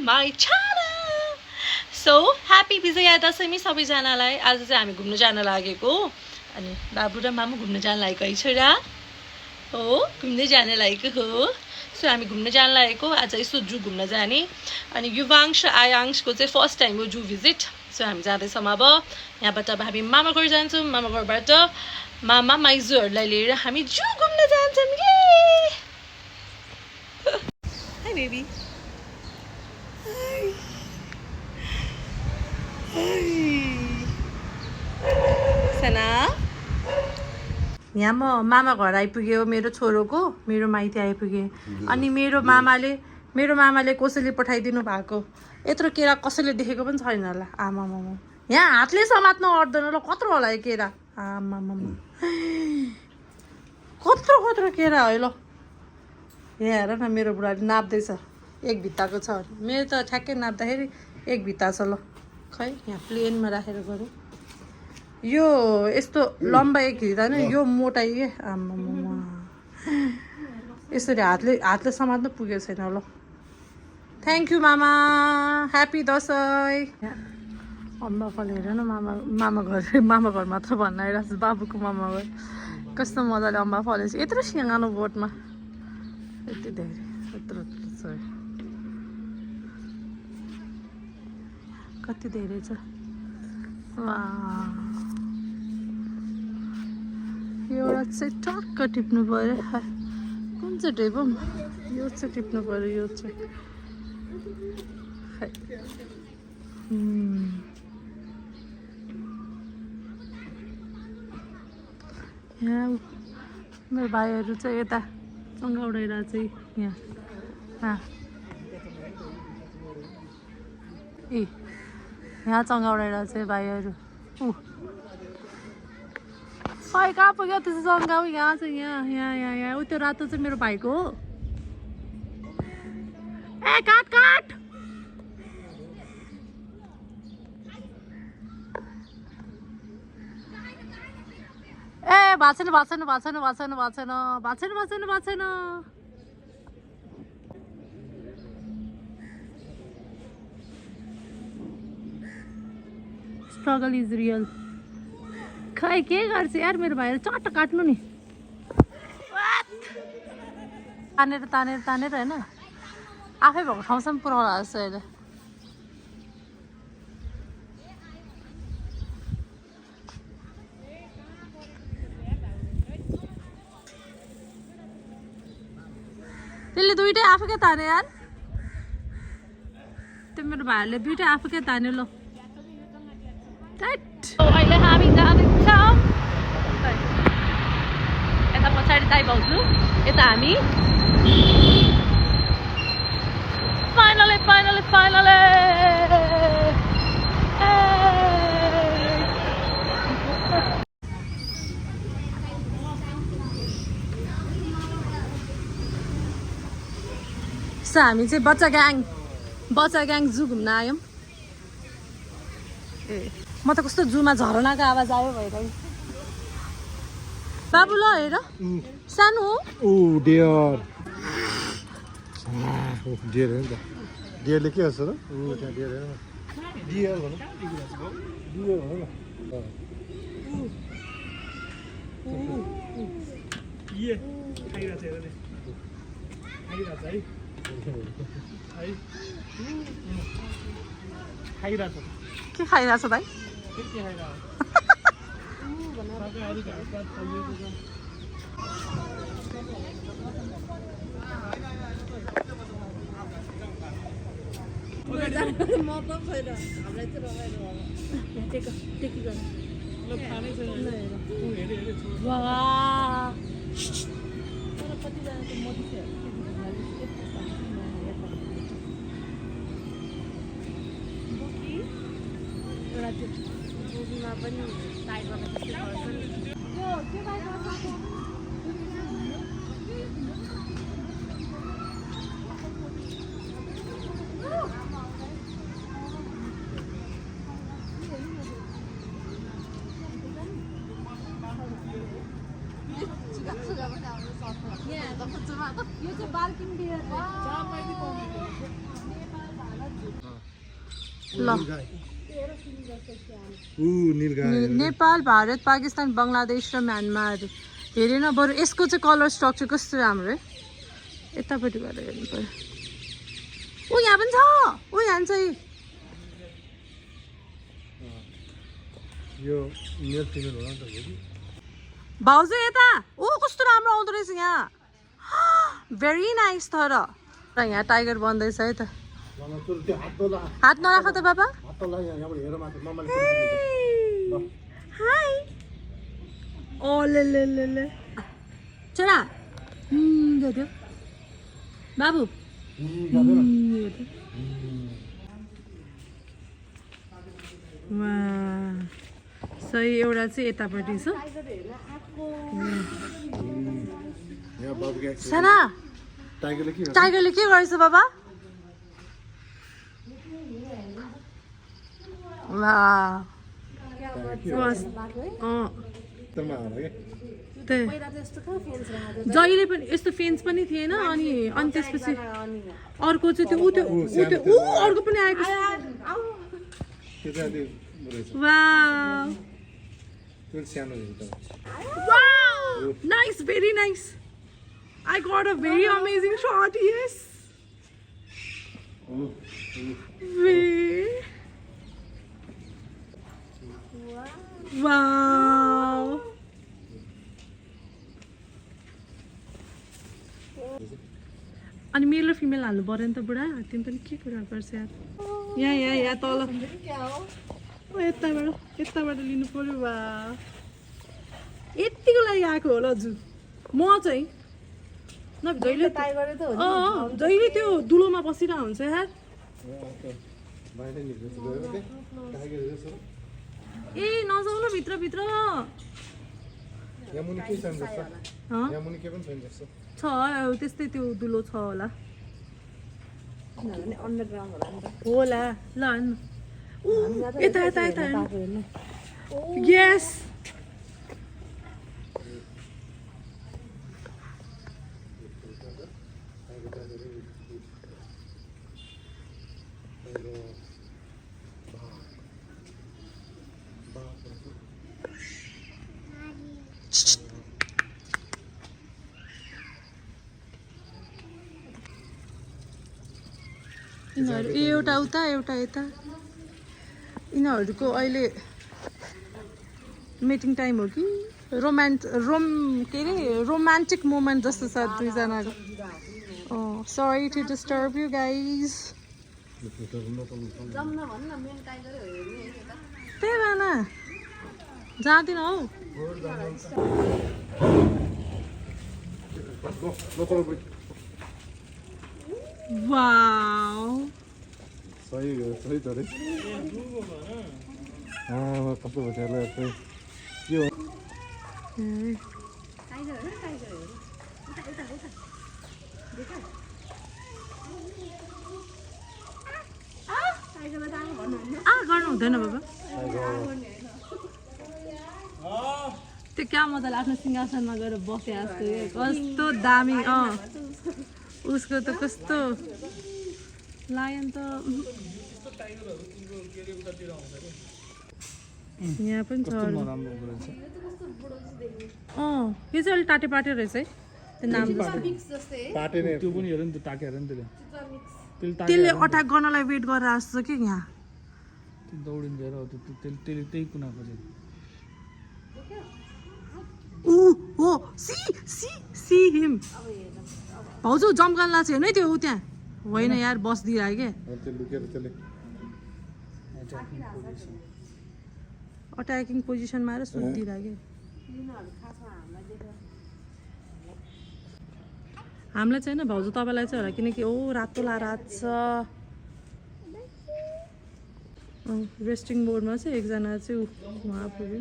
my channel. So happy Vijaya Dashami सबैजनालाई. आज चाहिँ हामी घुम्न जान लागेको अनि बाबु र मामु घुम्न जान लागेको है छोरा हो घुम्दै जान लागेको हो. सो हामी घुम्न जान लागेको आज यसो जू घुम्न जाने अनि युवांश आयांशको चाहिँ फर्स्ट टाइम हो जू भिजिट. सो हामी जाँदैछौँ अब यहाँबाट अब हामी मामा घर जान्छौँ. मामा घरबाट मामा माइजूहरूलाई लिएर हामी जू घुम्न जान्छौँ. High baby. सना यहाँ म मामा घर आइपुग्यो मेरो छोरोको मेरो माइती आइपुगेँ अनि मेरो मामाले कसैले पठाइदिनु भएको यत्रो केरा कसैले देखेको पनि छैन होला. आमामामा यहाँ हातले समात्न अट्दैन ल. कत्रो होला यो केरा. आमामामा कत्रो केरा है ल. यहाँ हेर न मेरो बुढाले नाप्दैछ एक भित्ताको छ. मेरो त ठ्याक्कै नाप्दाखेरि एक भित्ता छ ल. खै यहाँ प्लेनमा राखेर गरौँ. यो यस्तो लम्बा एक भित्ता नै यो मोटाइ के. आमामामा यसरी हातले समात्न पुगेको छैन ल. थ्याङ्क यू मामा. ह्याप्पी दसैँ. अम्बा फल हेर न मामा घर मात्र भन्न आइरहेको छ. बाबुको मामा घर कस्तो मजाले अम्बा फलेछ. यत्रो सानो बोटमा यति धेरै यत्रो छ. कति धेरै छ. एउटा चाहिँ टक्क टिप्नु पऱ्यो. कुन चाहिँ टिपौँ. यो चाहिँ टिप्नु पऱ्यो. यो चाहिँ यहाँ मेरो भाइहरू चाहिँ यता चङ्गाउडेर चाहिँ यहाँ यहाँ चङ्गाउडेर चाहिँ भाइहरू. खै कहाँ पुग्यो त्यसो चङ्गाउ. यहाँ चाहिँ यहाँ उ त्यो रातो चाहिँ मेरो भाइको हो. ए काट ए भाछेन. Struggle is real. खै के गर्छ यार मेरो भाइले. चट्ट काट्नु नि. तानेर होइन आफै भएको ठाउँसम्म पुऱ्याउला जस्तो अहिले. त्यसले दुइटै आफैकै ताने यार. त्यो मेरो भाइहरूले दुइटै आफैकै तान्यो ल. अहिले हामी जाँदैछौँ यता पछाडि दाइ भाउजू यता हामी फाइनली सो हामी चाहिँ बच्चा ग्याङ जू घुम्न आयौँ. ए म त कस्तो जूमा झरनाको आवाज आयो भइरहेको. बाबु ल हेर सानो हो. डियरले के गर्छ र. त्यहाँ डियर भनौँ. के खाइरहेछ भाइ. यो चाहिँ बार्किङ डियर हो. ल नेपाल भारत पाकिस्तान बङ्गलादेश र म्यानमार हेरेन बरु यसको चाहिँ कलर स्ट्रक्चर कस्तो राम्रो है यतापट्टि गएर हेर्नु पर्यो ऊ यहाँ पनि छ ऊ यहाँ चाहिँ यो मेल फिमेल होला नि त फेरि भाउजू यता ऊ कस्तो राम्रो आउँदो रहेछ यहाँ भेरी नाइस तर यहाँ टाइगर बन्दैछ है त त्यो हात नराख त बाबा हात ला यहाँबाट हेर माथि मम्माले हाई ओ ले ले ले ले चला गयो बाबु सही एउटा चाहिँ यतापट्टि छ साना टाइगरले के गरेछ बाबा जहिले पनि यस्तो फेन्स पनि थिएन अनि त्यसपछि अर्को चाहिँ त्यो अर्को पनि आएको nice very nice I got a very amazing shot, yes. Wow. अनि मेल र फिमेल हाल्नु पर्यो नि त बुढा तिमी पनि के कुरा गर्छ यार यहाँ तल यताबाट लिनु पर्यो वा यतिको लागि आएको होला जु म चाहिँ जहिले त्यो दुलोमा बसिरहेको हुन्छ यार ए नजाउ न भित्र छ त्यस्तै त्यो दुलो छ होला होला ल यता यस एउटा उता एउटा यता यिनीहरूको अहिले मिटिङ टाइम हो कि रोमान्टिक मोमेन्ट जस्तो छ दुईजनाको sorry to disturb you guys त्यही भएन जाँदिन हौ वाउ सही तर कस्तो बच्चाहरूलाई चाहिँ के हो गर्नु हुँदैन बाबा त्यो क्या मजाले आफ्नो सिंहासनमा गएर बसे जस्तो कस्तो दामी उसको त कस्तो लायन त यहाँ पनि छ यो चाहिँ अलिक टाटे पाटे रहेछ है त्यो नाम त्यो पनि हेर नि त ताकेर नि त्यसले अट्याक गर्नलाई वेट गरेर आएको छ कि यहाँ दौडिँदैन त्यसले त्यही कुना खोज्यो सी हिम भाउजू जम्कानला चाहिँ होइन त्यो ऊ त्यहाँ होइन यार बसदिरह क्या अट्याकिङ पोजिसनमा आएर सुत्दिरह क्या हामीलाई चाहिँ होइन भाउजू तपाईँलाई चाहिँ होला किनकि रातो लाएर छ रेस्टिङ बोर्डमा चाहिँ एकजना चाहिँ उहाँ पुग्यो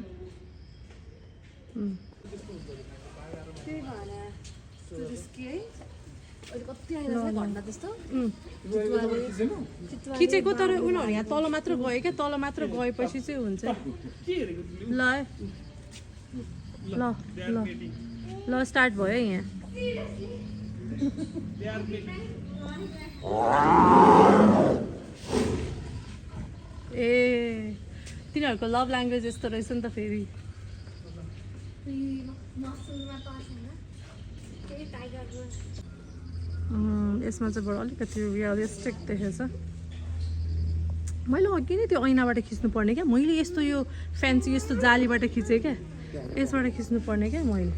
खिचेको तर उनीहरू यहाँ तल मात्र गयो क्या तल मात्र गएपछि चाहिँ हुन्छ ल ल ल ल स्टार्ट भयो यहाँ ए तिनीहरूको लभ ल्याङ्ग्वेज यस्तो रहेछ नि त फेरि यसमा चाहिँ बडा अलिकति रियलिस्टिक देखेछ मैले अघि नै त्यो ऐनाबाट खिच्नु पर्ने क्या मैले यस्तो यो फ्यान्सी यस्तो जालीबाट खिचेँ क्या यसबाट खिच्नु पर्ने क्या मैले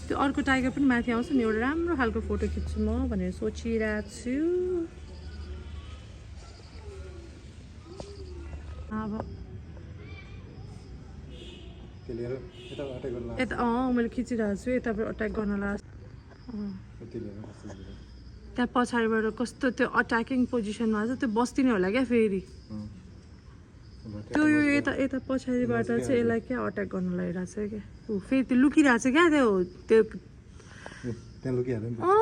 त्यो अर्को टाइगर पनि माथि आउँछ नि एउटा राम्रो खालको फोटो खिच्छु म भनेर सोचिरहेको छु अब यता मैले खिचिरहेको छु यताबाट अट्याक गर्न लाग्छ त्यहाँ पछाडिबाट कस्तो त्यो अट्याकिङ पोजिसनमा छ त्यो बस्दिने होला क्या फेरि त्यो यो यता यता पछाडिबाट चाहिँ यसलाई क्या अट्याक गर्न लागिरहेको छ क्या ऊ फेरि त्यो लुकिरहेको छ क्या त्यो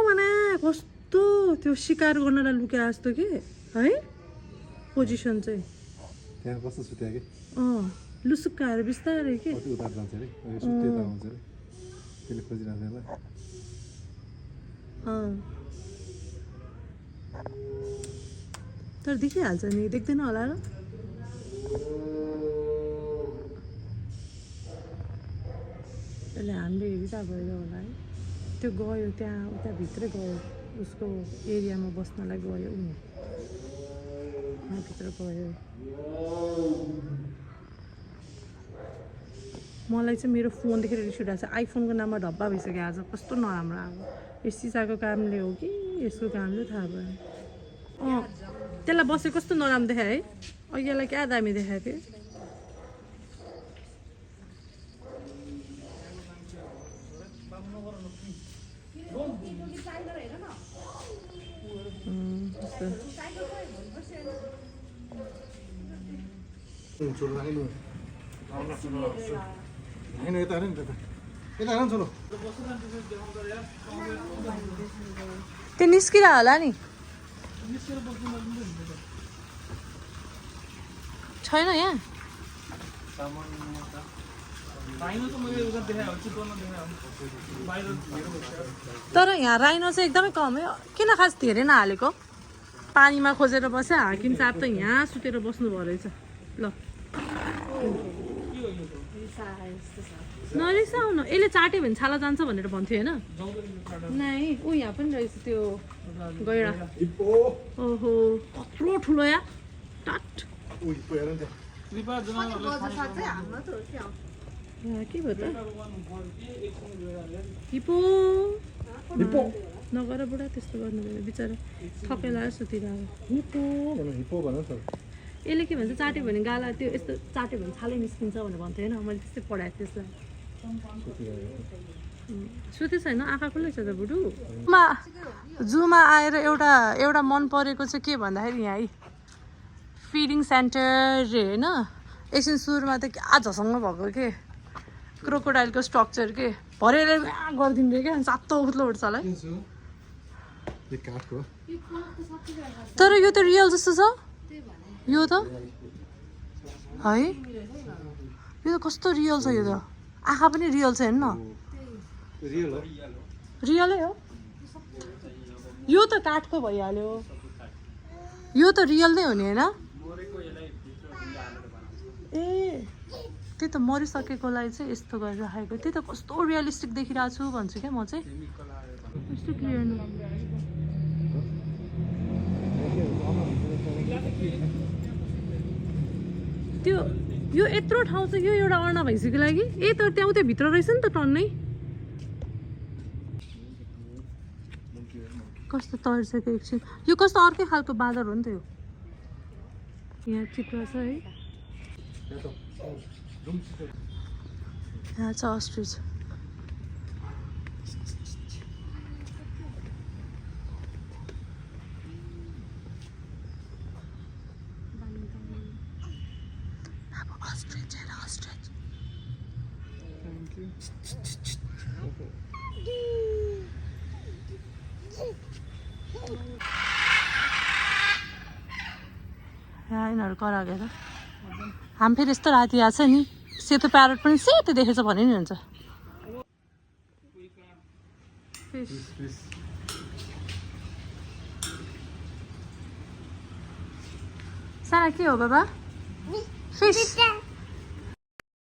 भने कस्तो त्यो शिकार गर्नलाई लुके जस्तो कि है पोजिसन चाहिँ लुसुक्क आएर बिस्तारै के तर देखिहाल्छ नि देख्दैन होला र त्यसले हामीले हेरिरहेको भएर होला है त्यो गयो त्यहाँ उता भित्रै गयो उसको एरियामा बस्नलाई गयो भित्र गयो मलाई चाहिँ मेरो फोन देखेर रिस उठिरहेको छ आइफोनको नाममा ढब्बा भइसक्यो आज कस्तो नराम्रो अब यो सिसाको कामले हो कि यसको कामले थाहा भयो त्यसलाई बसेको कस्तो नराम्रो देखायो है अघिलाई क्या दामी देखाएको थियो त्यो निस्किरह होला नि छैन यहाँ तर यहाँ राइनो चाहिँ एकदमै कम है किन खास धेरै नहालेको पानीमा खोजेर बस्यो हाकिम साहब त यहाँ सुतेर बस्नु भयो रहेछ ल नरिसाउनु यसले चाट्यो भने छाला जान्छ भनेर भन्थ्यो होइन नाइ ऊ यहाँ पनि रहेछ त्यो गैडा ओहो कत्रो ठुलो या टाट के भयो त हिपो नगर बुढा त्यस्तो गर्नु बिचरा थकै लगाएर सुतिरहेको यसले के भन्छ चाट्यो भने गाला त्यो यस्तो चाट्यो भने छालै निस्किन्छ भनेर भन्थ्यो होइन मैले त्यस्तै पढाएको त्यसलाई सुतेको छैन आँखा खुल्लै छ त बुढु जूमा आएर एउटा मन परेको चाहिँ के भन्दाखेरि यहाँ है फिडिङ सेन्टर रे होइन एकछिन सुरुमा त क्या झसङ्ग भएको के क्रोकोडाइलको स्ट्रक्चर के भरेर गरिदिनु रे क्या सातो उठ्लो उठ्छ होला तर यो त रियल जस्तो छ यो त है यो त कस्तो रियल छ यो त आँखा पनि रियल छ हेर्नु न रियलै हो यो त काठको भइहाल्यो यो त रियल नै हो नि होइन ए त्यही त मरिसकेकोलाई चाहिँ यस्तो गरेर राखेको त्यही त कस्तो रियलिस्टिक देखिरहेको छु भन्छु क्या म चाहिँ यस्तो क्लियर त्यो यो यत्रो ठाउँ चाहिँ यो एउटा अर्ना भइसक्यो लागि ए तर त्यहाँ उतै भित्र रहेछ नि त टन्नै कस्तो तर्सेको एकछिन यो कस्तो अर्कै खालको बाँदर हो नि त यो यहाँ चित्र छ है यहाँ छ अस्ट्रिच यिनीहरू कराएको त हामी फेरि यस्तो राति आएको छ नि सेतो प्यारोट पनि सेतो देखेछ भने नि हुन्छ साना के हो बाबा फिस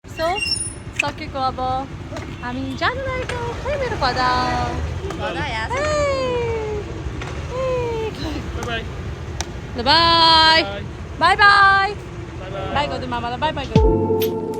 सो सकेको अब हामी जानु लागेको खै मेरो गदा बाई बाई बाई बाई गरिदिउँ मामालाई बाई बाई गरिदिउँ